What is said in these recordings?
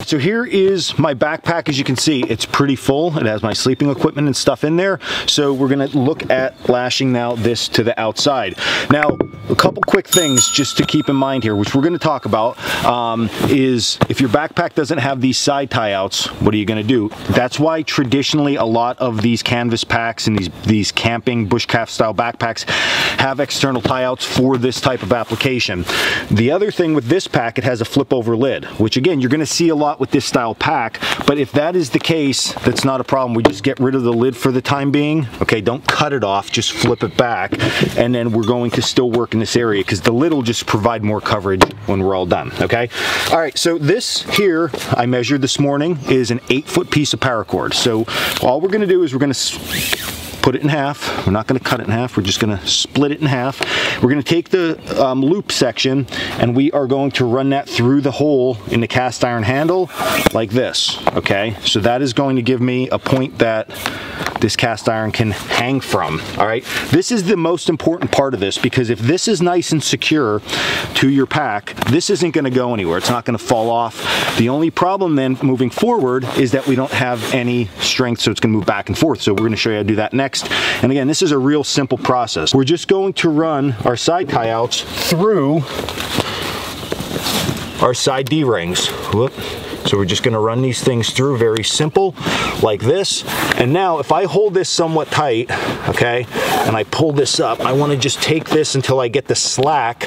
So here is my backpack. As you can see, it's pretty full. It has my sleeping equipment and stuff in there. So we're gonna look at lashing now this to the outside. Now, a couple quick things just to keep in mind here, which we're gonna talk about, is if your backpack doesn't have these side tie outs, what are you gonna do? That's why traditionally a lot of these canvas packs and these camping bushcraft style backpacks have external tie outs for this type of application. The other thing with this pack, it has a flip over lid, which again, you're gonna see a lot with this style pack, but if that is the case, that's not a problem. We just get rid of the lid for the time being. Okay, don't cut it off, just flip it back, and then we're going to still work in this area because the lid will just provide more coverage when we're all done, okay? All right, so this here, I measured this morning, is an 8-foot piece of paracord. So all we're gonna do is we're gonna put it in half. We're not going to cut it in half. We're just going to split it in half. We're going to take the loop section and we are going to run that through the hole in the cast iron handle like this. Okay, so that is going to give me a point that this cast iron can hang from. All right, this is the most important part of this, because if this is nice and secure to your pack, this isn't going to go anywhere. It's not going to fall off. The only problem then moving forward is that we don't have any strength, so it's going to move back and forth. So we're going to show you how to do that next. And again, this is a real simple process. We're just going to run our side tie outs through our side D-rings. Whoop. So we're just going to run these things through, very simple, like this. And now if I hold this somewhat tight, okay, and I pull this up, I want to just take this until I get the slack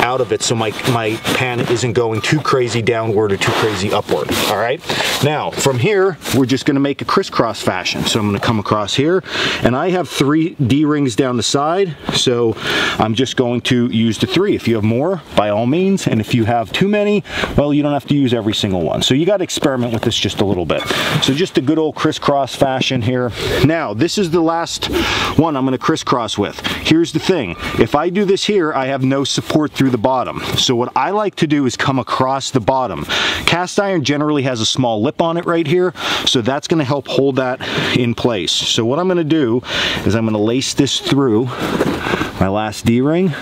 out of it so my pan isn't going too crazy downward or too crazy upward. All right, now from here we're just going to make a crisscross fashion. So I'm going to come across here, and I have 3 D-rings down the side, so I'm just going to use the 3. If you have more, by all means, and if you have too many, well, you don't have to use every single one. So you got to experiment with this just a little bit. So just a good old crisscross fashion here. Now this is the last one I'm going to crisscross with. Here's the thing, if I do this here, I have no support through the bottom. So what I like to do is come across the bottom. Cast iron generally has a small lip on it right here, so that's going to help hold that in place. So what I'm going to do is I'm going to lace this through my last D-ring,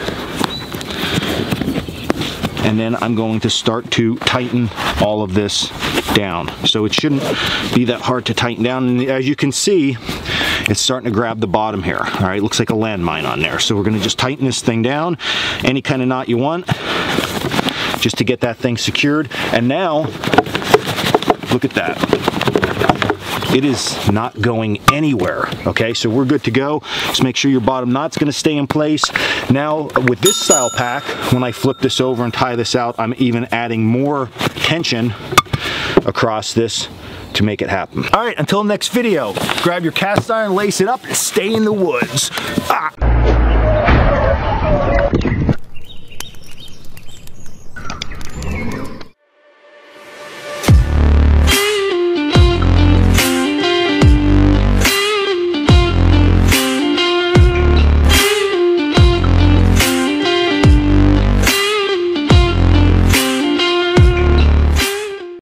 and then I'm going to start to tighten all of this down. So it shouldn't be that hard to tighten down, and as you can see, it's starting to grab the bottom here. All right, looks like a landmine on there. So we're gonna just tighten this thing down, any kind of knot you want, just to get that thing secured. And now, look at that. It is not going anywhere, okay? So we're good to go. Just make sure your bottom knot's gonna stay in place. Now, with this style pack, when I flip this over and tie this out, I'm even adding more tension across this to make it happen. All right, until next video, grab your cast iron, lace it up, and stay in the woods. Ah.